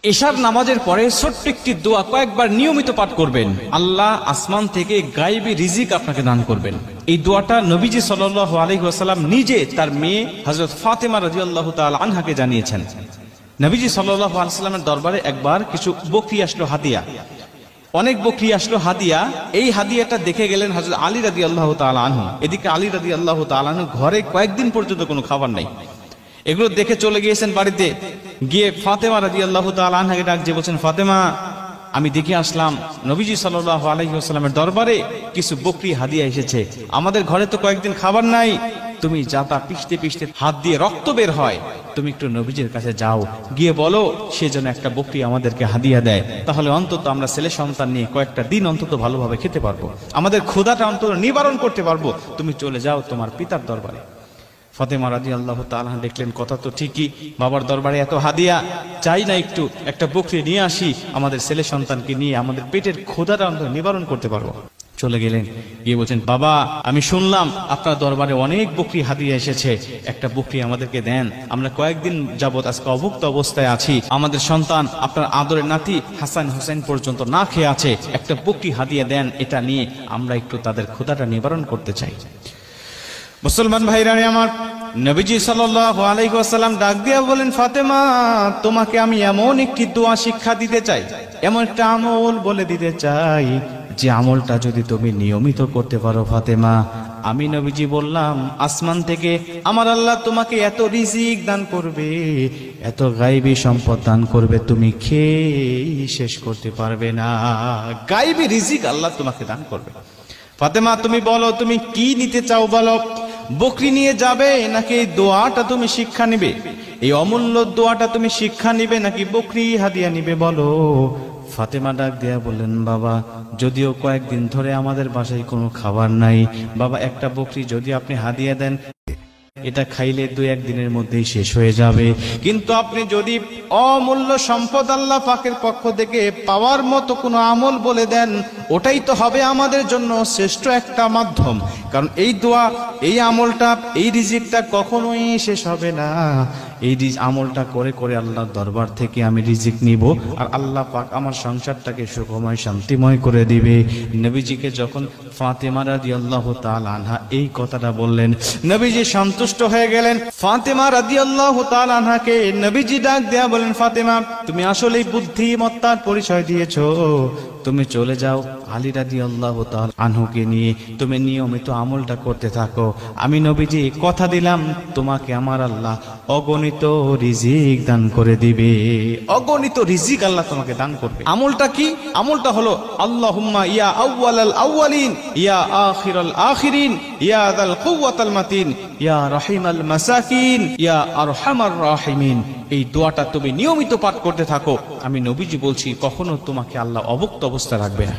এশার নামাজের পরে ছোট্ট একটি দোয়া কয়েকবার নিয়মিত পাঠ করবেন, আল্লাহ আসমান থেকে গায়েবী রিজিক আপনাকে দান করবেন। এই দোয়াটা নবীজি সাল্লাল্লাহু আলাইহি ওয়াসাল্লাম নিজে তার মেয়ে হযরত ফাতেমা রাদিয়াল্লাহু তাআলা আনহাকে জানিয়েছেন। নবীজি সাল্লাল্লাহু আলাইহি ওয়াসাল্লামের দরবারে একবার কিছু বকরি আসলো হাদিয়া, অনেক বকরি আসলো হাদিয়া। এই হাদিয়াটা দেখে গেলেন হযরত আলী রাদিয়াল্লাহু তাআলা আনহু। এদিকে আলী রাদিয়াল্লাহু তাআলা আনহু ঘরে কয়েকদিন পর্যন্ত কোনো খাবার নাই। এগুলো দেখে চলে গিয়েছেন বাড়িতে, গিয়ে ফাতেমা রাদিয়াল্লাহু তাআলা আনহাকে ডাক দিয়ে বলছেন, ফাতেমা, আমি দেখে আসলাম নবীজি সাল্লাল্লাহু আলাইহি ওয়াসাল্লামের দরবারে কিছু বকরি হাদিয়া এসেছে, আমাদের ঘরে তো কয়েকদিন খাবার নাই, তুমি যাতা পিষতে পিষতে হাত দিয়ে রক্ত বের হয়, তুমি একটু নবীজির কাছে যাও, গিয়ে বলো সে যেন একটা বকরি আমাদেরকে হাদিয়া দেয়, তাহলে অন্তত আমরা ছেলে সন্তান নিয়ে কয়েকটা দিন অন্তত ভালোভাবে খেতে পারবো, আমাদের ক্ষুধাটা অন্তত নিবারণ করতে পারবো, তুমি চলে যাও তোমার পিতার দরবারে। ফাতেমা রাদিয়াল্লাহু তাআলা দেখলেন কথা তো ঠিকই, বাবার দরবারে এত হাদিয়া, চাই না একটু একটা বকরি নিয়ে আসি, আমাদের ছেলে সন্তানকে নিয়ে আমাদের পেটের ক্ষুধাটা অন্তত নিবারণ করতে পারবো। চলে গেলেন, গিয়ে বলছেন, বাবা, আমি শুনলাম আপনার দরবারে অনেক বকরি হাদিয়া এসেছে, একটা বকরি আমাদেরকে দেন, আমরা কয়েকদিন যাবত আজকে অভুক্ত অবস্থায় আছি, আমাদের সন্তান আপনার আদরের নাতি হাসান হোসেন পর্যন্ত না খেয়ে আছে, একটা বকরি হাদিয়া দেন, এটা নিয়ে আমরা একটু তাদের ক্ষুধাটা নিবারণ করতে চাই। মুসলমান ভাইরা আমার, নবীজি সাল্লাল্লাহু আলাইহি ওয়াসাল্লাম ডাক দিয়া বলেন, ফাতেমা, তোমাকে আমি এমন একটি দোয়া শিক্ষা দিতে চাই, এমন একটা আমল বলে দিতে চাই, যে আমলটা যদি তুমি নিয়মিত করতে পারো ফাতেমা, আমি নবীজি বললাম আসমান থেকে আমার আল্লাহ তোমাকে এত রিজিক দান করবে, এত গায়েবী সম্পদ দান করবে, তুমি খেয়ে শেষ করতে পারবে না। গায়েবী রিজিক আল্লাহ তোমাকে দান করবে। ফাতেমা, তুমি বলো তুমি কি নিতে চাও, বলো, বকরি নিয়ে যাবে নাকি এই দোয়াটা তুমি শিক্ষা নিবে, এই অমূল্য দোয়াটা তুমি শিক্ষা নিবে নাকি বকরি হাদিয়া নিবে, বলো। ফাতেমা ডাক দিয়া বললেন, বাবা, যদিও কয়েকদিন ধরে আমাদের বাসায় কোনো খাবার নাই, বাবা, একটা বকরি যদি আপনি হাদিয়া দেন, এটা খাইলে 2-1 দিনের মধ্যেই শেষ হয়ে যাবে, কিন্তু আপনি যদি অমূল্য সম্পদ আল্লাহ পাকের পক্ষ থেকে পাওয়ার মতো কোনো আমল বলে দেন, ওটাই তো হবে আমাদের জন্য শ্রেষ্ঠ একটা মাধ্যম, কারণ এই দোয়া, এই আমলটা, এই রিজিকটা কখনোই শেষ হবে না। এই আমলটা করে করে আল্লাহর দরবার থেকে আমি রিজিক নিব, আর আল্লাহ পাক আমার সংসারটাকে সুখময় শান্তিময় করে দিবে। নবীজিকে যখন ফাতেমা রাদিয়াল্লাহু তাআলা আনহা এই কথাটা বললেন, নবীজি সন্তুষ্ট হয়ে গেলেন। ফাতেমা রাদিয়াল্লাহু তাআলা আনহাকে নবীজি ডাক দেয়া বলেন, ফাতেমা, তুমি আসলেই বুদ্ধিমত্তার পরিচয় দিয়েছো, তুমি চলে যাও আলী রাদিয়াল্লাহু তাআলা আনহুকে নিয়ে তুমি নিয়মিত আমলটা করতে থাকো, আমি নবীজি কথা দিলাম তোমাকে আমার আল্লাহ অগণিত রিজিক দান করে দিবে, অগণিত রিজিক আল্লাহ তোমাকে দান করবে। আমলটা কি? আমলটা হলো আল্লাহুম্মা ইয়া আউয়ালাল আউয়ালিন, ইয়া আখিরাল আখিরিন, ইয়া যাল কুওয়াতাল মাতিন, ইয়া রাহিমাল মাসাকিন, ইয়া আরহামার রাহিমিন। এই দোয়াটা তুমি নিয়মিত পাঠ করতে থাকো, আমি নবীজি বলছি কখনো তোমাকে আল্লাহ অভুক্ত অবস্থা রাখবে না।